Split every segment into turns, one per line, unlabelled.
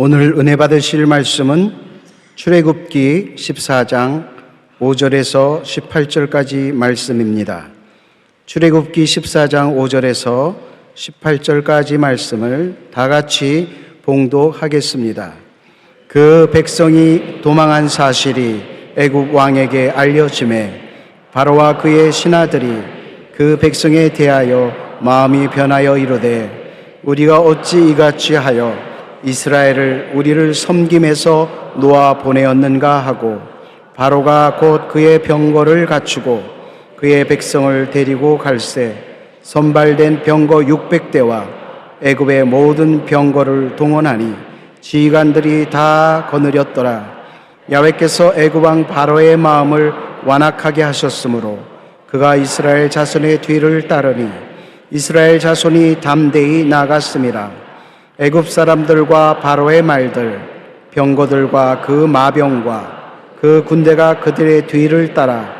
오늘 은혜 받으실 말씀은 출애굽기 14장 5절에서 18절까지 말씀입니다. 출애굽기 14장 5절에서 18절까지 말씀을 다 같이 봉독하겠습니다. 그 백성이 도망한 사실이 애굽 왕에게 알려지매 바로와 그의 신하들이 그 백성에 대하여 마음이 변하여 이르되 우리가 어찌 이같이 하여 이스라엘을 우리를 섬김에서 놓아 보내었는가 하고 바로가 곧 그의 병거를 갖추고 그의 백성을 데리고 갈새 선발된 병거 600대와 애굽의 모든 병거를 동원하니 지휘관들이 다 거느렸더라. 야훼께서 애굽 왕 바로의 마음을 완악하게 하셨으므로 그가 이스라엘 자손의 뒤를 따르니 이스라엘 자손이 담대히 나갔음이라. 애굽 사람들과 바로의 말들, 병거들과 그 마병과 그 군대가 그들의 뒤를 따라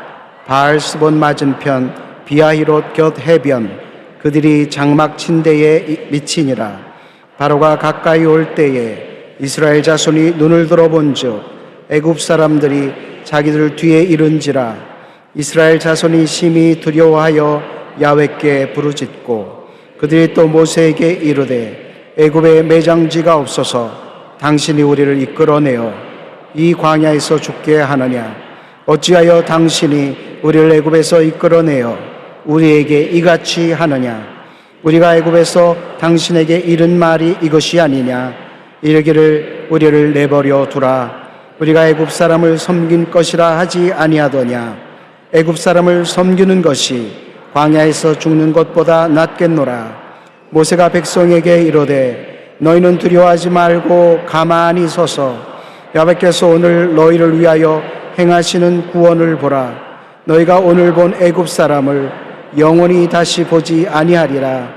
바알스본 맞은편 비아히롯 곁 해변 그들이 장막 침대에 미치니라. 바로가 가까이 올 때에 이스라엘 자손이 눈을 들어본즉 애굽 사람들이 자기들 뒤에 이른지라. 이스라엘 자손이 심히 두려워하여 야훼께 부르짖고 그들이 또 모세에게 이르되 애굽에 매장지가 없어서 당신이 우리를 이끌어내어 이 광야에서 죽게 하느냐. 어찌하여 당신이 우리를 애굽에서 이끌어내어 우리에게 이같이 하느냐. 우리가 애굽에서 당신에게 이른 말이 이것이 아니냐. 이르기를 우리를 내버려 두라. 우리가 애굽 사람을 섬긴 것이라 하지 아니하더냐. 애굽 사람을 섬기는 것이 광야에서 죽는 것보다 낫겠노라. 모세가 백성에게 이르되 너희는 두려워하지 말고 가만히 서서 야훼께서 오늘 너희를 위하여 행하시는 구원을 보라. 너희가 오늘 본 애굽 사람을 영원히 다시 보지 아니하리라.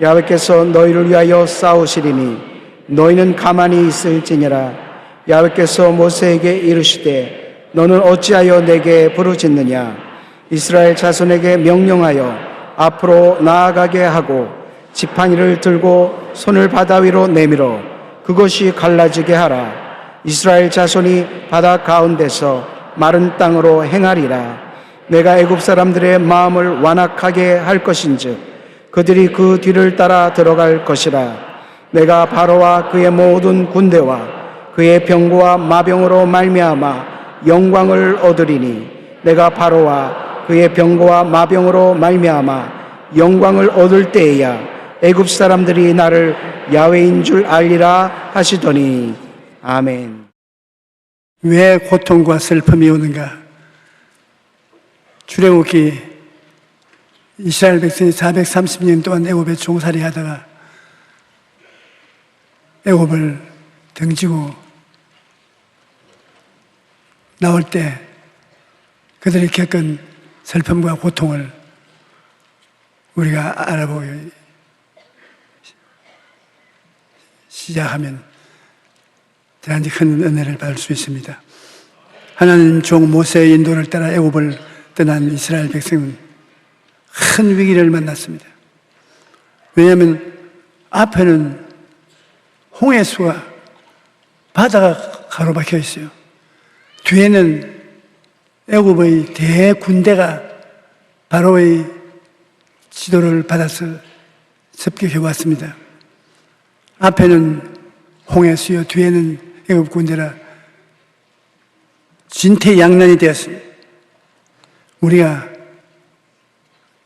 야훼께서 너희를 위하여 싸우시리니 너희는 가만히 있을지니라. 야훼께서 모세에게 이르시되 너는 어찌하여 내게 부르짖느냐. 이스라엘 자손에게 명령하여 앞으로 나아가게 하고 지팡이를 들고 손을 바다 위로 내밀어 그것이 갈라지게 하라. 이스라엘 자손이 바다 가운데서 마른 땅으로 행하리라. 내가 애굽 사람들의 마음을 완악하게 할 것인즉 그들이 그 뒤를 따라 들어갈 것이라. 내가 바로와 그의 모든 군대와 그의 병거와 마병으로 말미암아 영광을 얻으리니 내가 바로와 그의 병거와 마병으로 말미암아 영광을 얻을 때에야 애굽 사람들이 나를 야훼인 줄 알리라 하시더니 아멘.
왜 고통과 슬픔이 오는가? 출애굽기 이스라엘 백성이 430년 동안 애굽에 종살이 하다가 애굽을 등지고 나올 때 그들이 겪은 슬픔과 고통을 우리가 알아보기 시작하면 대단히 큰 은혜를 받을 수 있습니다. 하나님 종 모세의 인도를 따라 애굽을 떠난 이스라엘 백성은 큰 위기를 만났습니다. 왜냐하면 앞에는 홍해수와 바다가 가로막혀 있어요. 뒤에는 애굽의 대군대가 바로의 지도를 받아서 습격해 왔습니다. 앞에는 홍해수요, 뒤에는 애굽 군대라 진퇴양난이 되었습니다. 우리가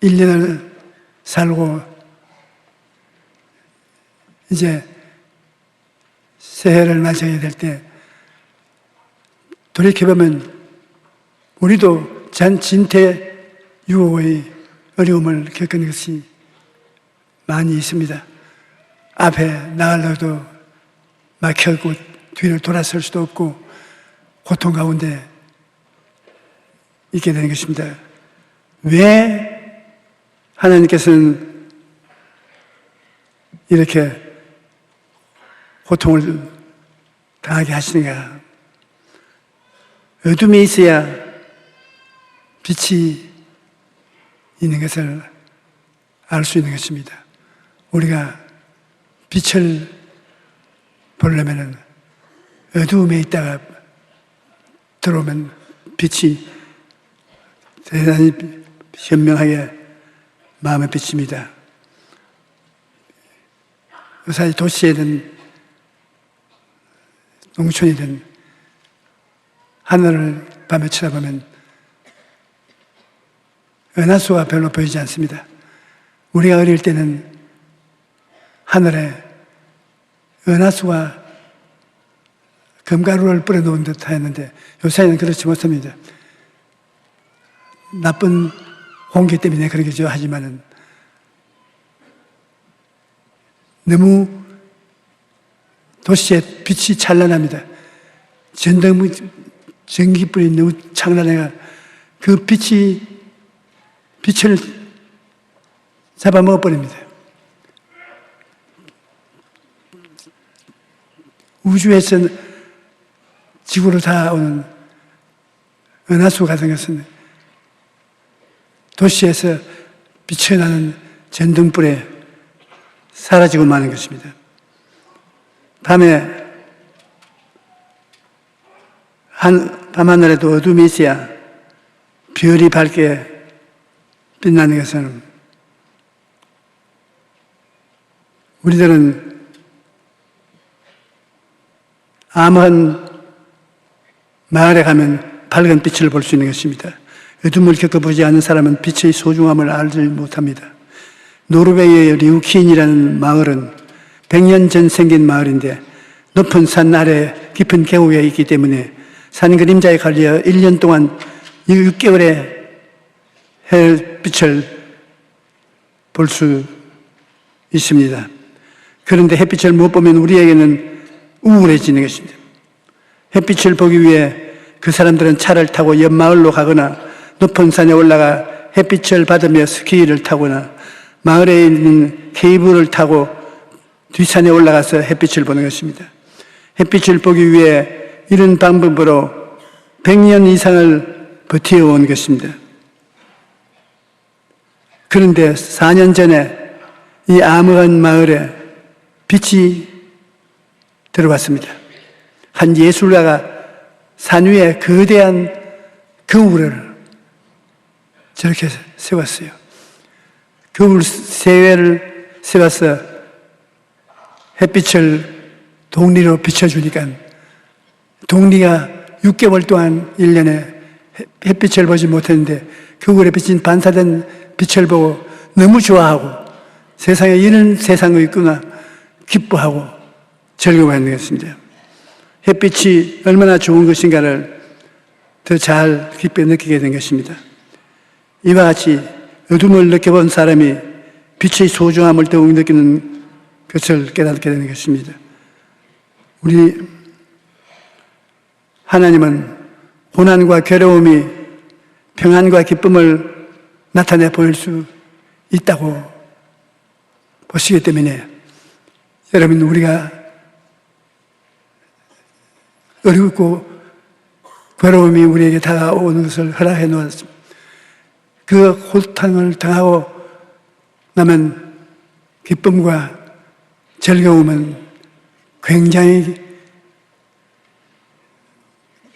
1년을 살고 이제 새해를 맞이해야 될 때 돌이켜보면 우리도 진퇴유호의 어려움을 겪은 것이 많이 있습니다. 앞에 나가려도 막혀있고 뒤를 돌아설 수도 없고 고통 가운데 있게 되는 것입니다. 왜 하나님께서는 이렇게 고통을 당하게 하시는가? 어둠이 있어야 빛이 있는 것을 알 수 있는 것입니다. 우리가 빛을 보려면 어두움에 있다가 들어오면 빛이 대단히 현명하게 마음에 비칩니다. 요새 도시에든 농촌이든 하늘을 밤에 쳐다보면 은하수가 별로 보이지 않습니다. 우리가 어릴 때는 하늘에 은하수가 금가루를 뿌려놓은 듯 하였는데 요새는 그렇지 못합니다. 나쁜 공기 때문에 그러겠죠. 하지만은 너무 도시의 빛이 찬란합니다. 전기불이 너무 찬란해가 그 빛을 잡아먹어버립니다. 우주에서 지구로 닿아오는 은하수 같은 것은 도시에서 비쳐나는 전등불에 사라지고 마는 것입니다. 밤하늘에도 어둠이 있어야 별이 밝게 빛나는 것은 우리들은 암한 마을에 가면 밝은 빛을 볼 수 있는 것입니다. 어둠을 겪어보지 않은 사람은 빛의 소중함을 알지 못합니다. 노르웨이의 리우킨이라는 마을은 100년 전 생긴 마을인데 높은 산 아래 깊은 계곡에 있기 때문에 산 그림자에 걸려 1년 동안 6개월의 햇빛을 볼 수 있습니다. 그런데 햇빛을 못 보면 우리에게는 우울해지는 것입니다. 햇빛을 보기 위해 그 사람들은 차를 타고 옆 마을로 가거나 높은 산에 올라가 햇빛을 받으며 스키를 타거나 마을에 있는 케이블을 타고 뒷산에 올라가서 햇빛을 보는 것입니다. 햇빛을 보기 위해 이런 방법으로 100년 이상을 버텨온 것입니다. 그런데 4년 전에 이 암흑한 마을에 빛이 들어왔습니다. 한 예술가가 산 위에 거대한 거울을 저렇게 세웠어요. 거울 세회를 세워서 햇빛을 동리로 비춰주니까 동리가 6개월 동안 1년에 햇빛을 보지 못했는데 거울에 비친 반사된 빛을 보고 너무 좋아하고 세상에 이런 세상이 있구나 기뻐하고 즐거워하는 것입니다. 햇빛이 얼마나 좋은 것인가를 더 잘 깊이 느끼게 된 것입니다. 이와 같이 어둠을 느껴본 사람이 빛의 소중함을 더욱 느끼는 것을 깨닫게 되는 것입니다. 우리 하나님은 고난과 괴로움이 평안과 기쁨을 나타내 보일 수 있다고 보시기 때문에 여러분 우리가 어렵고 괴로움이 우리에게 다가오는 것을 허락해 놓았습니다. 그 고통을 당하고 나면 기쁨과 즐거움은 굉장히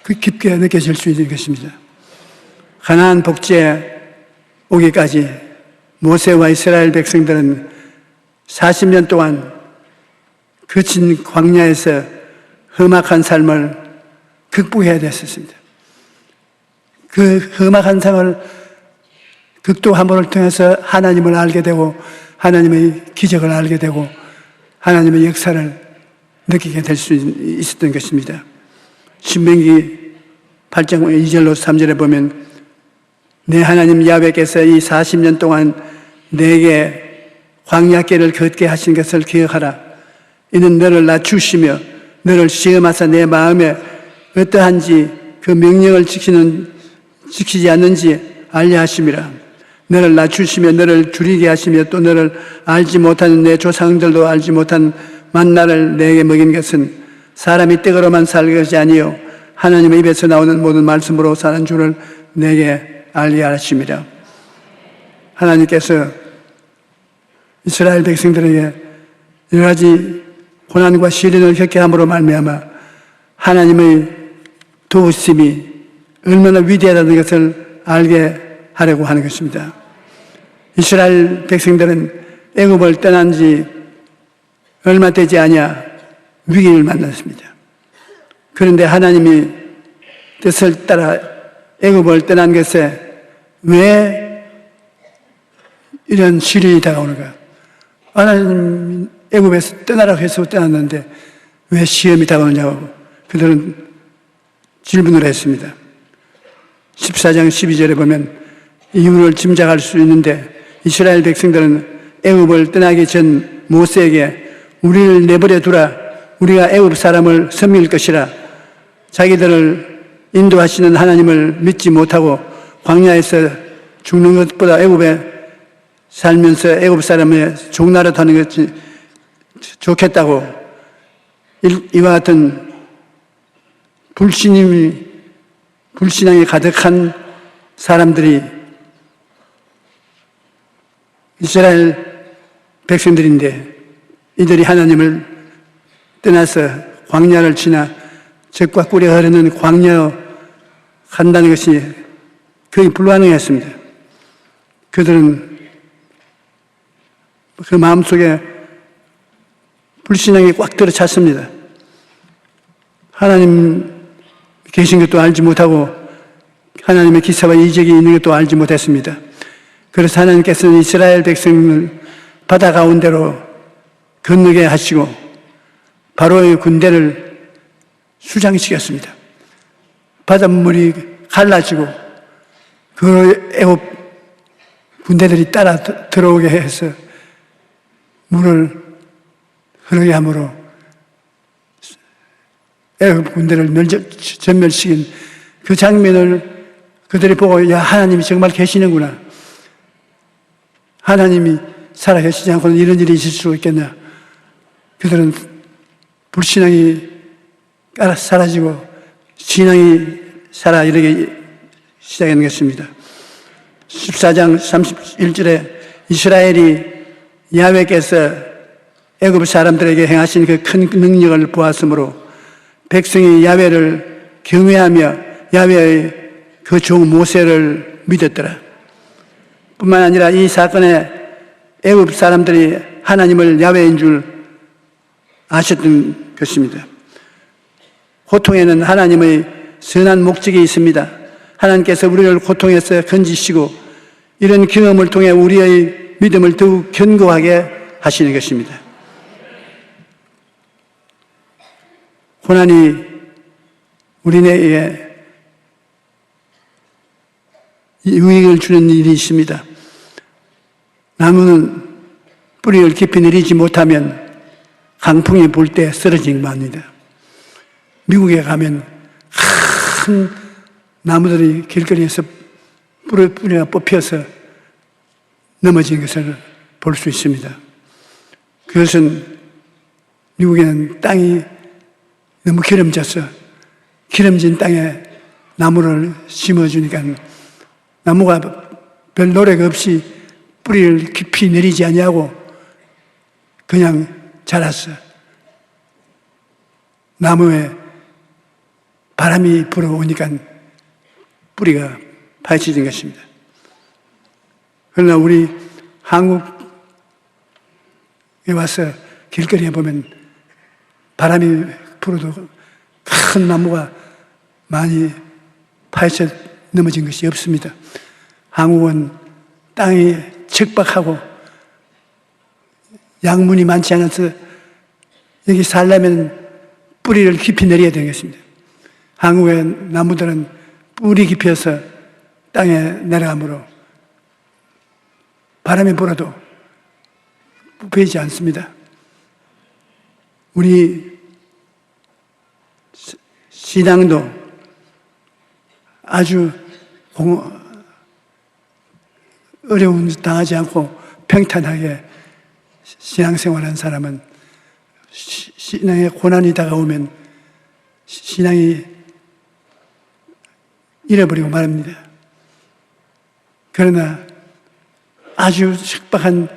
깊게 느껴질 수 있는 것입니다. 가나안 복지에 오기까지 모세와 이스라엘 백성들은 40년 동안 거친 광야에서 험악한 삶을 극복해야 됐었습니다. 그 험악한 삶을 극도함을 통해서 하나님을 알게 되고 하나님의 기적을 알게 되고 하나님의 역사를 느끼게 될 수 있었던 것입니다. 신명기 8장 2절로 3절에 보면 내 하나님 야훼께서 이 40년 동안 내게 광야길을 걷게 하신 것을 기억하라. 이는 너를 낮추시며 너를 시험하사 내 마음에 어떠한지 그 명령을 지키지 않는지 알려 하심이라. 너를 낮추시며 너를 줄이게 하시며 또 너를 알지 못하는 내 조상들도 알지 못한 만나를 내게 먹인 것은 사람이 떡으로만 살 것이 아니요 하나님의 입에서 나오는 모든 말씀으로 사는 줄을 내게 알게 하심이라. 하나님께서 이스라엘 백성들에게 여러 가지 고난과 시련을 겪게 함으로 말미암아 하나님의 도우심이 얼마나 위대하다는 것을 알게 하려고 하는 것입니다. 이스라엘 백성들은 애굽을 떠난 지 얼마 되지 않아 위기를 만났습니다. 그런데 하나님이 뜻을 따라 애굽을 떠난 것에 왜 이런 시련이 다가오는가? 하나님 애굽에서 떠나라고 해서 떠났는데 왜 시험이 다가오냐고 그들은 질문을 했습니다. 14장 12절에 보면 이유를 짐작할 수 있는데 이스라엘 백성들은 애굽을 떠나기 전 모세에게 우리를 내버려 두라, 우리가 애굽 사람을 섬길 것이라. 자기들을 인도하시는 하나님을 믿지 못하고 광야에서 죽는 것보다 애굽에 살면서 애굽 사람의 종나라 하는 것이 좋겠다고 이와 같은 불신앙이 가득한 사람들이 이스라엘 백성들인데 이들이 하나님을 떠나서 광야를 지나 젖과 꿀이 흐르는 광야 간다는 것이 거의 불가능했습니다. 그들은 그 마음속에 불신앙이 꽉 들어찼습니다. 하나님 계신 것도 알지 못하고 하나님의 기사와 이적이 있는 것도 알지 못했습니다. 그래서 하나님께서는 이스라엘 백성을 바다 가운데로 건너게 하시고 바로의 군대를 수장시켰습니다. 바닷물이 갈라지고 그 애굽 군대들이 따라 들어오게 해서 물을 흐르게 함으로 애굽 군대를 전멸시킨 그 장면을 그들이 보고 야 하나님이 정말 계시는구나. 하나님이 살아계시지 않고는 이런 일이 있을 수 있겠나. 그들은 불신앙이 사라지고 신앙이 살아이르기 시작하는 것입니다. 14장 31절에 이스라엘이 야훼께서 애굽 사람들에게 행하신 그 큰 능력을 보았으므로 백성이 야훼를 경외하며 야훼의 그 종 모세를 믿었더라. 뿐만 아니라 이 사건에 애굽 사람들이 하나님을 야훼인 줄 아셨던 것입니다. 고통에는 하나님의 선한 목적이 있습니다. 하나님께서 우리를 고통에서 건지시고 이런 경험을 통해 우리의 믿음을 더욱 견고하게 하시는 것입니다. 고난이 우리에게 유익을 주는 일이 있습니다. 나무는 뿌리를 깊이 내리지 못하면 강풍이 불 때 쓰러지기 마련입니다. 미국에 가면 큰 나무들이 길거리에서 뿌리가 뽑혀서 넘어진 것을 볼 수 있습니다. 그것은 미국에는 땅이 너무 기름져서 기름진 땅에 나무를 심어주니까 나무가 별 노력 없이 뿌리를 깊이 내리지 아니하고 그냥 자랐어. 나무에 바람이 불어오니까 뿌리가 파헤쳐진 것입니다. 그러나 우리 한국에 와서 길거리에 보면 바람이 불어도 큰 나무가 많이 파헤쳐 넘어진 것이 없습니다. 한국은 땅이 척박하고 양문이 많지 않아서 여기 살려면 뿌리를 깊이 내려야 되겠습니다. 한국의 나무들은 뿌리 깊이에서 땅에 내려가므로 바람이 불어도 뽑히지 않습니다. 우리 신앙도 아주 어려운 일 당하지 않고 평탄하게 신앙생활하는 사람은 신앙의 고난이 다가오면 신앙이 잃어버리고 말합니다. 그러나 아주 척박한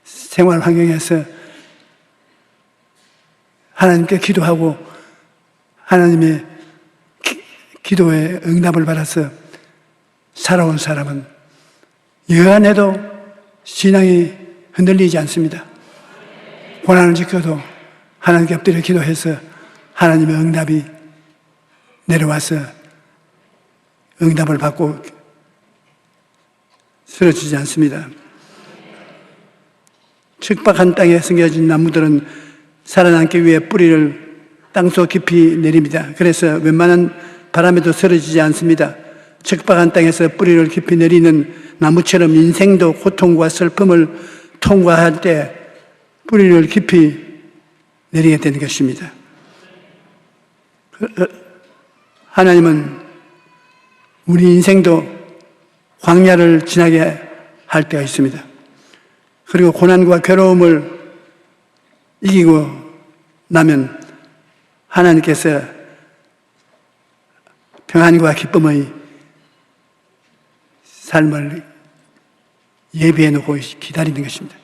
생활 환경에서 하나님께 기도하고 하나님의 기도에 응답을 받아서 살아온 사람은 여간해도 신앙이 흔들리지 않습니다. 고난을 지켜도 하나님께 엎드려 기도해서 하나님의 응답이 내려와서 응답을 받고 쓰러지지 않습니다. 척박한 땅에 숨겨진 나무들은 살아남기 위해 뿌리를 땅속 깊이 내립니다. 그래서 웬만한 바람에도 쓰러지지 않습니다. 척박한 땅에서 뿌리를 깊이 내리는 나무처럼 인생도 고통과 슬픔을 통과할 때 뿌리를 깊이 내리게 되는 것입니다. 하나님은 우리 인생도 광야를 지나게 할 때가 있습니다. 그리고 고난과 괴로움을 이기고 나면 하나님께서 평안과 기쁨의 삶을 예비해 놓고 기다리는 것입니다.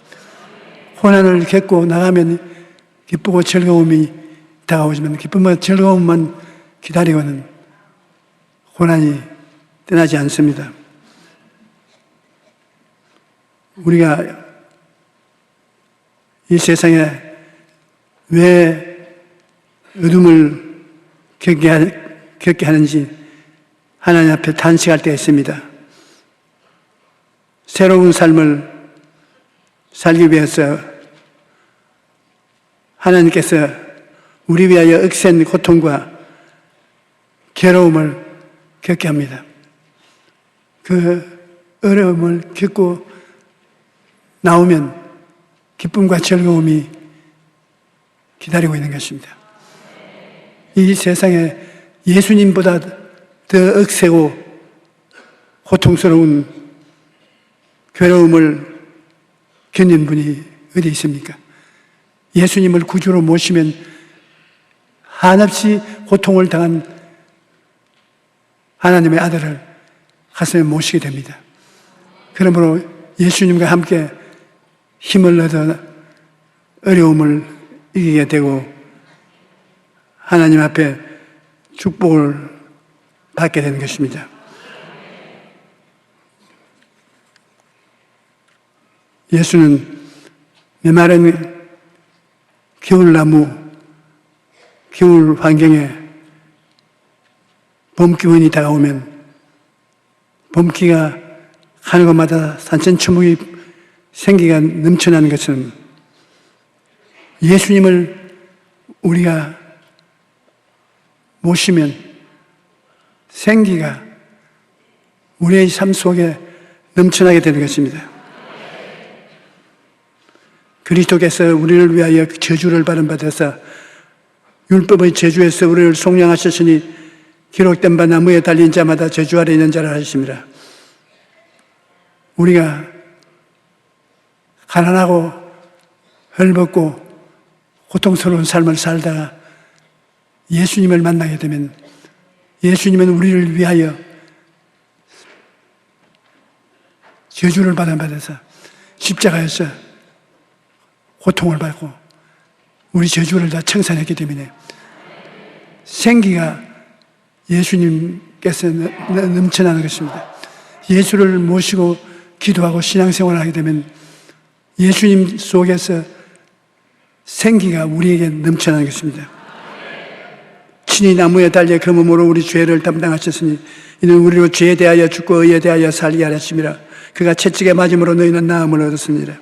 고난을 겪고 나가면 기쁘고 즐거움이 다가오지만 기쁨과 즐거움만 기다리고는 고난이 떠나지 않습니다. 우리가 이 세상에 왜 어둠을 겪게 하는지 하나님 앞에 탄식할 때가 있습니다. 새로운 삶을 살기 위해서 하나님께서 우리 위하여 억센 고통과 괴로움을 겪게 합니다. 그 어려움을 겪고 나오면 기쁨과 즐거움이 기다리고 있는 것입니다. 이 세상에 예수님보다 더 억세고 고통스러운 괴로움을 겪는 분이 어디 있습니까? 예수님을 구주로 모시면 한없이 고통을 당한 하나님의 아들을 가슴에 모시게 됩니다. 그러므로 예수님과 함께 힘을 얻어 어려움을 이기게 되고 하나님 앞에 축복을 받게 되는 것입니다. 예수는 메마른 겨울나무, 겨울 환경에 봄 기운이 다가오면 봄기가 가는 곳마다 산천초목이 생기가 넘쳐나는 것처럼 예수님을 우리가 모시면 생기가 우리의 삶 속에 넘쳐나게 되는 것입니다. 그리스도께서 우리를 위하여 저주를 받은 바 되사 율법의 저주에서 우리를 속량하셨으니 기록된 바 나무에 달린 자마다 저주 아래 있는 자라 하십니다. 우리가 가난하고 헐벗고 고통스러운 삶을 살다가 예수님을 만나게 되면 예수님은 우리를 위하여 저주를 받은 바 되사 십자가에서 고통을 받고 우리 저주를 다 청산했기 때문에 생기가 예수님께서 넘쳐나는 것입니다. 예수를 모시고 기도하고 신앙생활을 하게 되면 예수님 속에서 생기가 우리에게 넘쳐나는 것입니다. 친히 나무에 달려 그 몸으로 우리 죄를 담당하셨으니 이는 우리로 죄에 대하여 죽고 의에 대하여 살게 하셨습니다. 그가 채찍에 맞음으로 너희는 나음을 얻었습니다.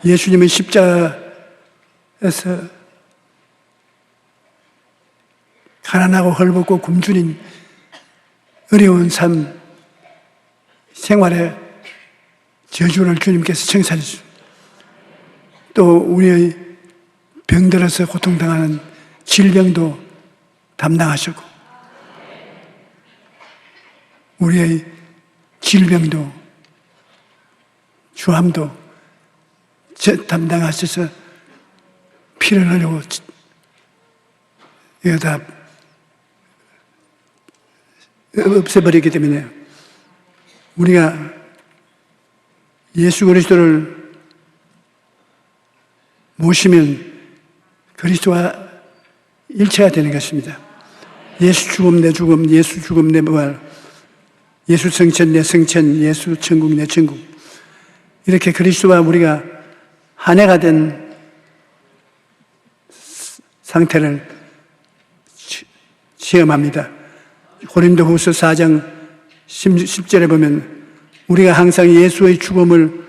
예수님은 십자가에서 가난하고 헐벗고 굶주린 어려운 삶 생활에 저주를 주님께서 청산해 주십니다. 또 우리의 병들어서 고통당하는 질병도 담당하셨고 우리의 질병도 주함도 담당하셔서 피를 흘리고 이거 다 없애버리기 때문에 우리가 예수 그리스도를 모시면 그리스도와 일체가 되는 것입니다. 예수 죽음 내 죽음, 예수 죽음 내 부활, 예수 성천 내 성천, 예수 천국 내 천국. 이렇게 그리스도와 우리가 한 해가 된 상태를 체험합니다. 고린도후서 4장 10절에 보면 우리가 항상 예수의 죽음을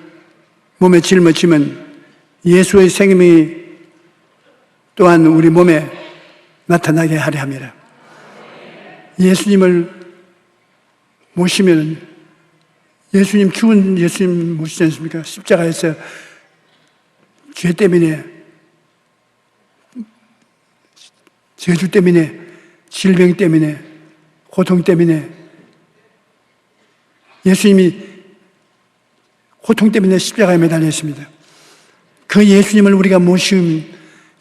몸에 짊어지면 예수의 생명이 또한 우리 몸에 나타나게 하려 합니다. 예수님을 모시면 예수님 죽은 예수님 모시지 않습니까? 십자가에서 죄 때문에 저주 때문에 질병 때문에 고통 때문에 예수님이 고통 때문에 십자가에 매달려 있습니다. 그 예수님을 우리가 모시면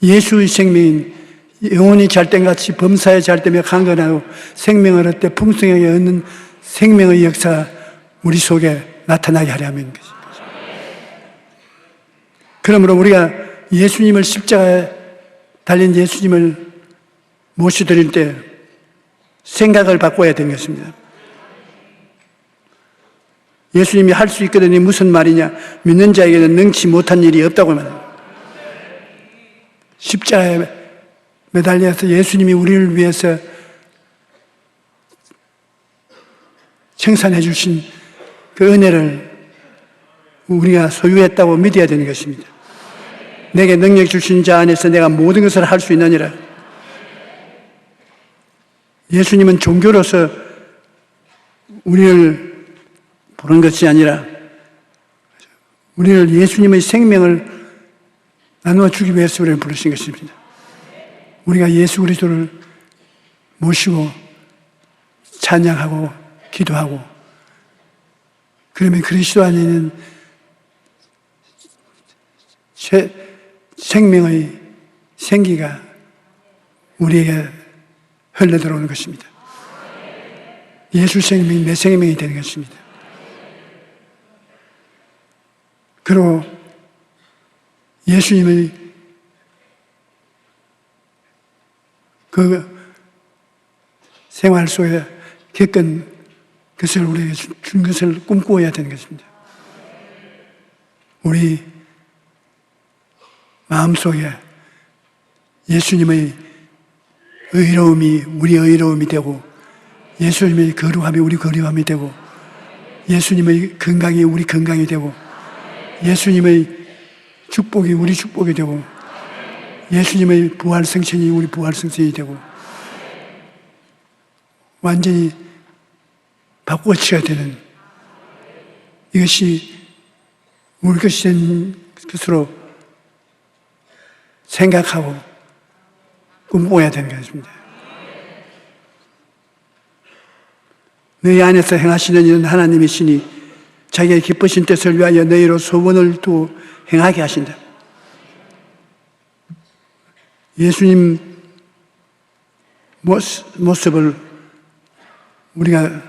예수의 생명인 영혼이 잘됨같이 범사에 잘되며 강건하고 생명을 얻되 풍성하게 얻는 생명의 역사가 우리 속에 나타나게 하려 하는 것입니다. 그러므로 우리가 예수님을 십자가에 달린 예수님을 모시드릴 때 생각을 바꿔야 되는 것입니다. 예수님이 할 수 있거든요. 무슨 말이냐? 믿는 자에게는 능치 못한 일이 없다고 말합니다. 십자가에 매달려서 예수님이 우리를 위해서 청산해 주신 그 은혜를 우리가 소유했다고 믿어야 되는 것입니다. 내게 능력 주신 자 안에서 내가 모든 것을 할 수 있느니라. 예수님은 종교로서 우리를 부른 것이 아니라 우리를 예수님의 생명을 나누어 주기 위해서 우리를 부르신 것입니다. 우리가 예수 그리스도를 모시고 찬양하고 기도하고 그러면 그리스도 안에 있는 생명의 생기가 우리에게 흘러들어오는 것입니다. 예수 생명이 내 생명이 되는 것입니다. 그리고 예수님의 그 생활 속에 겪은 것을 우리에게 준 것을 꿈꾸어야 되는 것입니다. 우리 마음속에 예수님의 의로움이 우리 의로움이 되고 예수님의 거룩함이 우리 거룩함이 되고 예수님의 건강이 우리 건강이 되고 예수님의 축복이 우리 축복이 되고 예수님의 부활 성천이 우리 부활 성천이 되고 완전히 바꾸어져야 되는 이것이 우리 것이 된 것으로 생각하고 꿈꿔야 되는 것입니다. 너희 안에서 행하시는 일은 하나님이시니 자기의 기쁘신 뜻을 위하여 너희로 소원을 두어 행하게 하신다. 예수님 모습을 우리가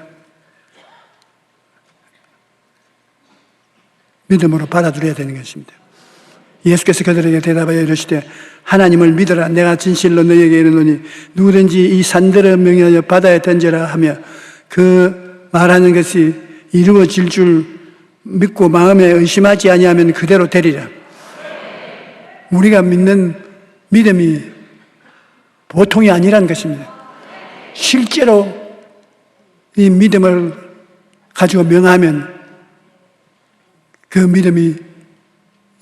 믿음으로 받아들여야 되는 것입니다. 예수께서 그들에게 대답하여 이르시되 하나님을 믿어라. 내가 진실로 너희에게 이르노니 누구든지 이 산들을 명하여 바다에 던져라 하며 그 말하는 것이 이루어질 줄 믿고 마음에 의심하지 아니하면 그대로 되리라. 우리가 믿는 믿음이 보통이 아니라는 것입니다. 실제로 이 믿음을 가지고 명하면 그 믿음이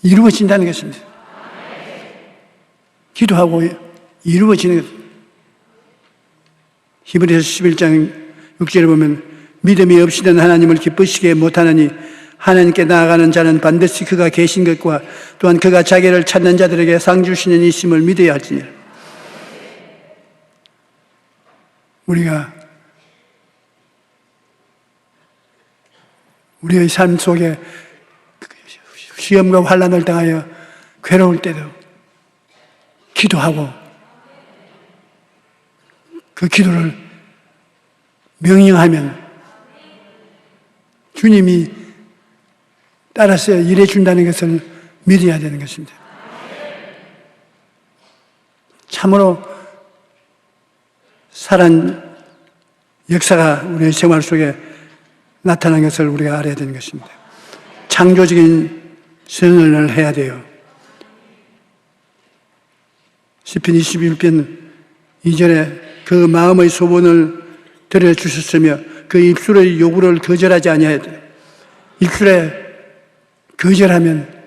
이루어진다는 것입니다. 기도하고 이루어지는 것. 히브리서 11장 6절에 보면 믿음이 없이는 하나님을 기쁘시게 못하느니 하나님께 나아가는 자는 반드시 그가 계신 것과 또한 그가 자기를 찾는 자들에게 상 주시는 이심을 믿어야 할지니라. 우리가 우리의 삶 속에 시험과 환난을 당하여 괴로울 때도 기도하고 그 기도를 명령하면 주님이 따라서 일해 준다는 것을 믿어야 되는 것입니다. 참으로 살한 역사가 우리의 생활 속에 나타난 것을 우리가 알아야 되는 것입니다. 창조적인 선언을 해야 돼요. 시편 21편 2절에 그 마음의 소원을 들어주셨으며 그 입술의 요구를 거절하지 아니하였다. 입술에 거절하면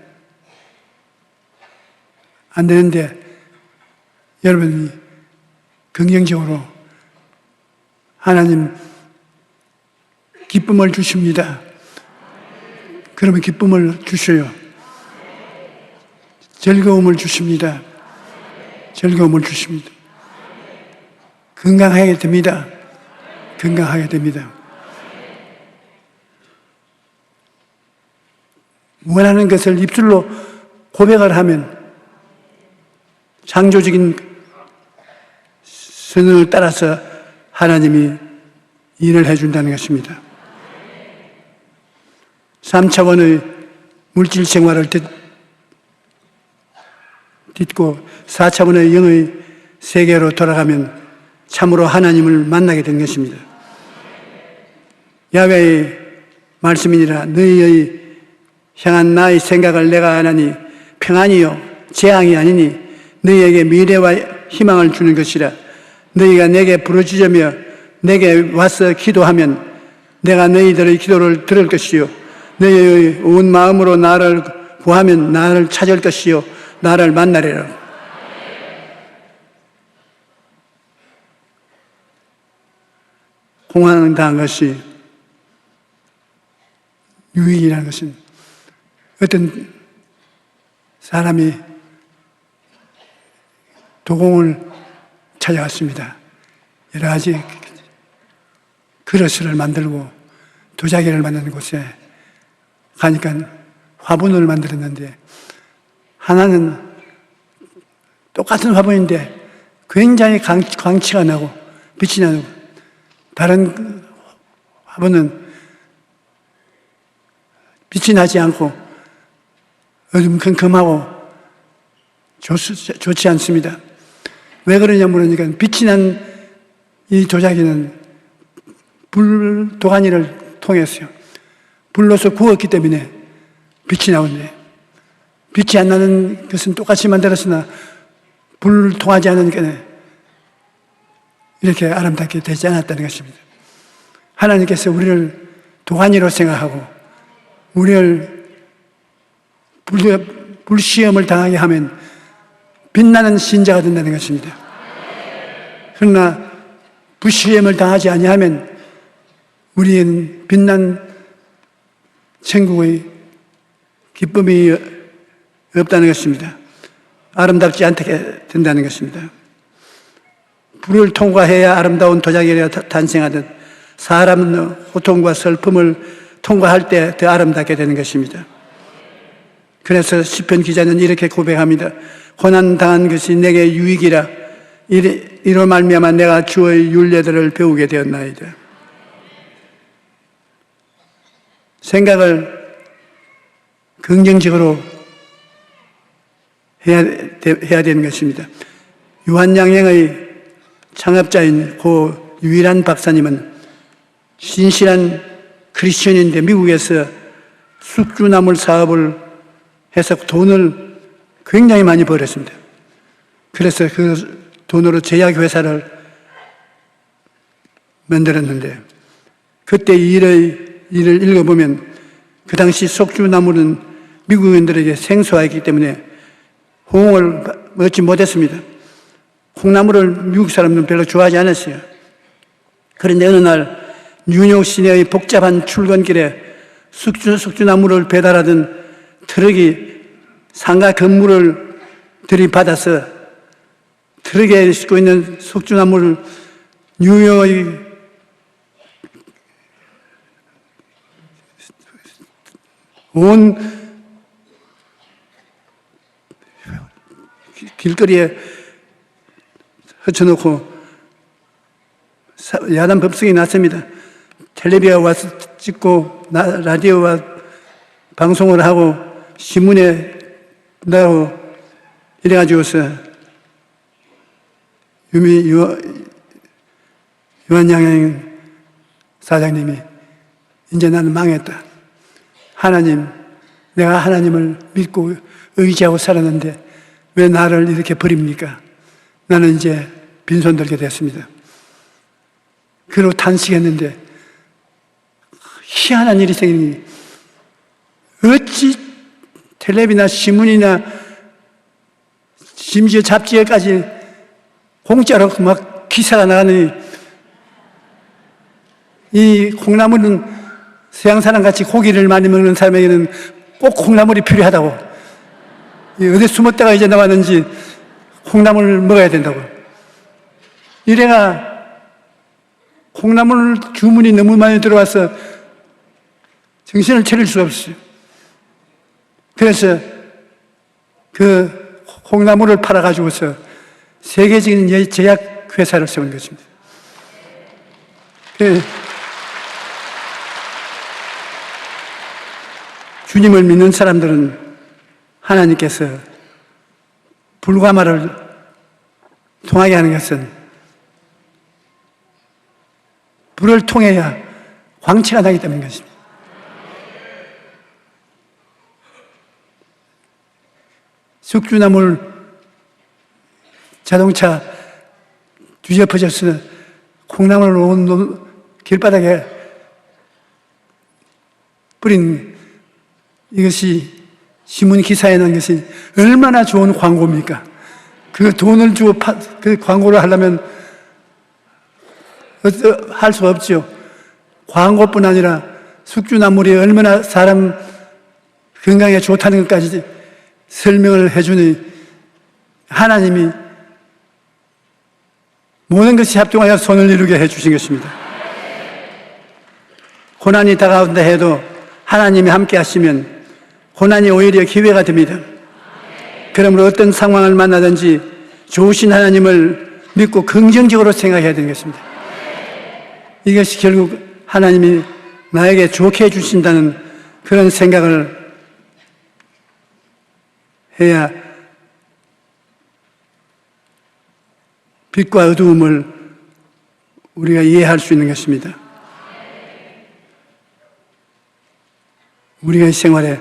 안 되는데 여러분이 긍정적으로 하나님 기쁨을 주십니다. 그러면 기쁨을 주셔요. 즐거움을 주십니다. 즐거움을 주십니다. 건강하게 됩니다. 건강하게 됩니다. 원하는 것을 입술로 고백을 하면 창조적인 선언을 따라서 하나님이 일을 해준다는 것입니다. 3차원의 물질 생활을 딛고 4차원의 영의 세계로 돌아가면 참으로 하나님을 만나게 된 것입니다. 야훼의 말씀이니라 너희의 향한 나의 생각을 내가 아나니 평안이요 재앙이 아니니 너희에게 미래와 희망을 주는 것이라. 너희가 내게 부르짖으며 내게 와서 기도하면 내가 너희들의 기도를 들을 것이요 너희의 온 마음으로 나를 구하면 나를 찾을 것이요 나를 만나리라. 공황당한 것이 유익이라는 것은 어떤 사람이 도공을 찾아왔습니다. 여러 가지 그릇을 만들고 도자기를 만드는 곳에 가니까 화분을 만들었는데 하나는 똑같은 화분인데 굉장히 광치가 나고 빛이 나고 다른 화분은 빛이 나지 않고 어둠컴컴하고 좋지 않습니다. 왜 그러냐 물으니까 빛이 난 이 도자기는 불 도가니를 통해서요. 불로서 구웠기 때문에 빛이 나오는데 빛이 안 나는 것은 똑같이 만들었으나 불을 통하지 않으니까 이렇게 아름답게 되지 않았다는 것입니다. 하나님께서 우리를 도가니로 생각하고 우리를 불시험을 당하게 하면 빛나는 신자가 된다는 것입니다. 그러나 불시험을 당하지 아니하면 우리는 빛난 천국의 기쁨이 없다는 것입니다. 아름답지 않게 된다는 것입니다. 불을 통과해야 아름다운 도자기가 탄생하듯 사람은 고통과 슬픔을 통과할 때 더 아름답게 되는 것입니다. 그래서 시편 기자는 이렇게 고백합니다. 고난당한 것이 내게 유익이라. 이로 말미암아 내가 주의 율례들을 배우게 되었나이다. 생각을 긍정적으로 해야 되는 것입니다. 유한양행의 창업자인 고 유일한 박사님은 신실한 크리스천인데 미국에서 숙주나물 사업을 해서 돈을 굉장히 많이 벌었습니다. 그래서 그 돈으로 제약회사를 만들었는데 그때 일을 읽어보면 그 당시 숙주나물은 미국인들에게 생소하기 때문에 호응을 얻지 못했습니다. 콩나물을 미국 사람들은 별로 좋아하지 않았어요. 그런데 어느 날 뉴욕 시내의 복잡한 출근길에 숙주나물을 배달하던 트럭이 상가 건물을 들이받아서 트럭에 싣고 있는 숙주나물을 뉴욕의 온 길거리에 흩어놓고 야단 법석이 났습니다. 텔레비가 와서 찍고 라디오와 방송을 하고 신문에 나고 이래가지고서 요한양행 사장님이 이제 나는 망했다. 하나님, 내가 하나님을 믿고 의지하고 살았는데 왜 나를 이렇게 버립니까? 나는 이제 빈손 들게 됐습니다. 그리고 단식했는데 희한한 일이 생기니 어찌 텔레비나 신문이나 심지어 잡지에까지 공짜로 막 기사가 나가니 이 콩나물은 서양 사람같이 고기를 많이 먹는 사람에게는 꼭 콩나물이 필요하다고, 어디 숨었다가 이제 나왔는지 콩나물을 먹어야 된다고. 이래가 콩나물 주문이 너무 많이 들어와서 정신을 차릴 수가 없어요. 그래서 그 콩나물을 팔아가지고서 세계적인 제약 회사를 세운 것입니다. 주님을 믿는 사람들은 하나님께서 불과말을 통하게 하는 것은 불을 통해야 광채가 나기 때문인 것입니다. 숙주나물 자동차 뒤집어져서 콩나물을 온 길바닥에 뿌린 이것이 신문 기사에 난 것이 얼마나 좋은 광고입니까? 그 돈을 주고 그 광고를 하려면 할 수 없죠. 광고뿐 아니라 숙주나물이 얼마나 사람 건강에 좋다는 것까지 설명을 해주니 하나님이 모든 것이 합동하여 손을 이루게 해주신 것입니다. 고난이 다가온다 해도 하나님이 함께 하시면 고난이 오히려 기회가 됩니다. 그러므로 어떤 상황을 만나든지 좋으신 하나님을 믿고 긍정적으로 생각해야 되는 것입니다. 이것이 결국 하나님이 나에게 좋게 해주신다는 그런 생각을 해야 빛과 어두움을 우리가 이해할 수 있는 것입니다. 우리가 이 생활에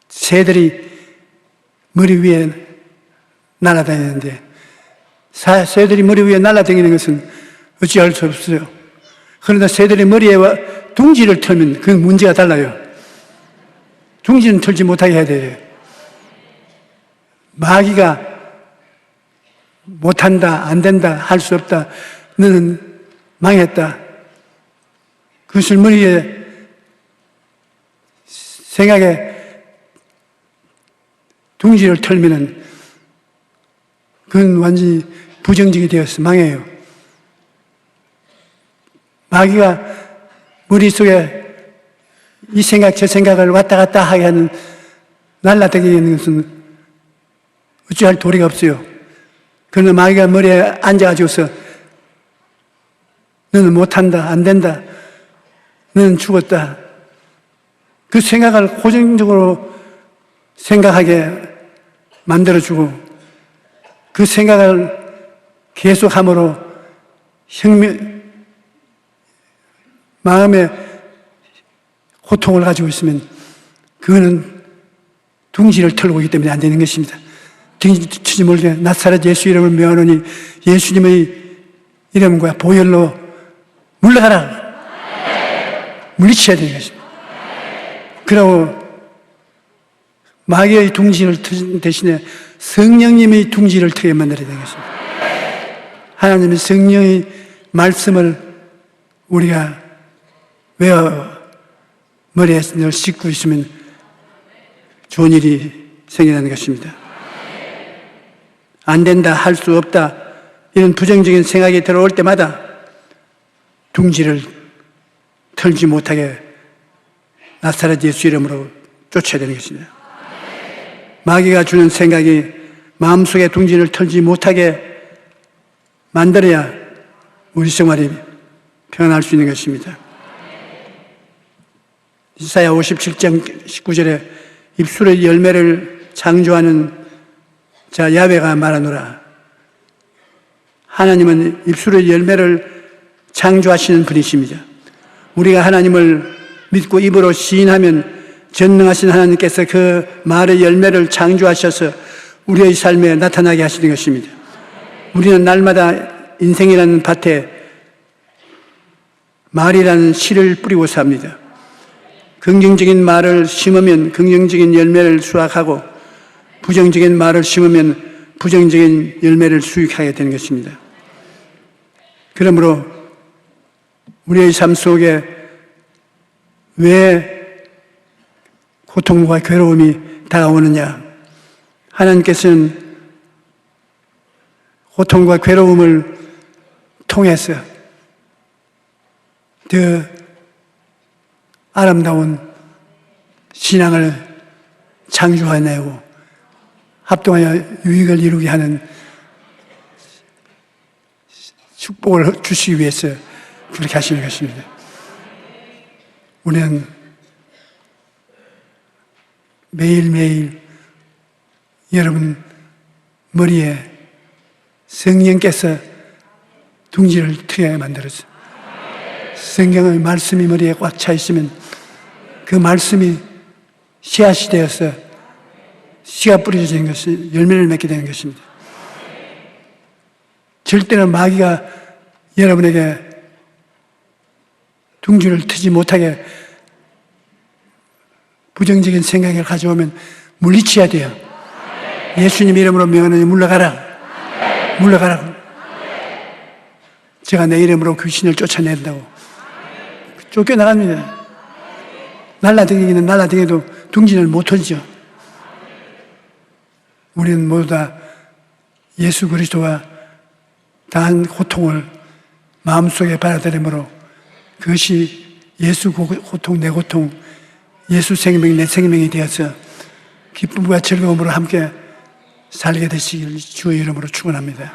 새들이 머리 위에 날아다니는데 새들이 머리 위에 날아다니는 것은 어찌할 수 없어요. 그러나 새들이 머리에 둥지를 털면 그 문제가 달라요. 둥지는 털지 못하게 해야 돼요. 마귀가 못한다, 안 된다, 할 수 없다, 너는 망했다. 그것을 머리에 생각에 둥지를 털면은 그건 완전히 부정적이 되어서 망해요. 마귀가 머릿속에 이 생각 저 생각을 왔다 갔다 하게 하는 날라다니는 것은 어찌할 도리가 없어요. 그러나 마귀가 머리에 앉아가지고서 너는 못한다, 안 된다, 너는 죽었다, 그 생각을 고정적으로 생각하게 만들어주고 그 생각을 계속함으로 마음에 고통을 가지고 있으면 그거는 둥지를 털고 있기 때문에 안 되는 것입니다. 둥지 치지 모르게 나사렛 예수 이름을 명하노니 예수님의 이름과 보혈로 물러가라. 물리쳐야 되는 것입니다. 그러고 마귀의 둥지를 트는 대신에 성령님의 둥지를 트게 만들어야 되는 것입니다. 하나님의 성령의 말씀을 우리가 외워 머리에 늘 씻고 있으면 좋은 일이 생겨나는 것입니다. 안 된다, 할 수 없다, 이런 부정적인 생각이 들어올 때마다 둥지를 털지 못하게 나사렛 예수 이름으로 쫓아야 되는 것입니다. 마귀가 주는 생각이 마음속에 둥지를 털지 못하게 만들어야 우리 생활이 평안할 수 있는 것입니다. 이사야 57장 19절에 입술의 열매를 창조하는 자 야훼가 말하노라. 하나님은 입술의 열매를 창조하시는 분이십니다. 우리가 하나님을 믿고 입으로 시인하면 전능하신 하나님께서 그 말의 열매를 창조하셔서 우리의 삶에 나타나게 하시는 것입니다. 우리는 날마다 인생이라는 밭에 말이라는 씨를 뿌리고 삽니다. 긍정적인 말을 심으면 긍정적인 열매를 수확하고 부정적인 말을 심으면 부정적인 열매를 수익하게 되는 것입니다. 그러므로 우리의 삶 속에 왜 고통과 괴로움이 다가오느냐? 하나님께서는 고통과 괴로움을 통해서 더 아름다운 신앙을 창조해내고 합동하여 유익을 이루게 하는 축복을 주시기 위해서 그렇게 하시는 것입니다. 우리는 매일매일 여러분 머리에 성령께서 둥지를 트게 만들었어요. 성경의 말씀이 머리에 꽉 차 있으면 그 말씀이 씨앗이 되어서 씨가 뿌려지는 것이 열매를 맺게 되는 것입니다. 절대로 마귀가 여러분에게 둥지를 트지 못하게 부정적인 생각을 가져오면 물리쳐야 돼요. 예수님 이름으로 명하노니 물러가라. 물러가라. 제가 내 이름으로 귀신을 쫓아낸다고. 쫓겨나갑니다. 날라다니기는 날라다니도 둥지를 못 털죠. 우리는 모두 다 예수 그리스도와 다한 고통을 마음속에 받아들임으로 그것이 예수 고통 내 고통, 예수 생명 내 생명이 되어서 기쁨과 즐거움으로 함께 살게 되시길 주의 이름으로 축원합니다.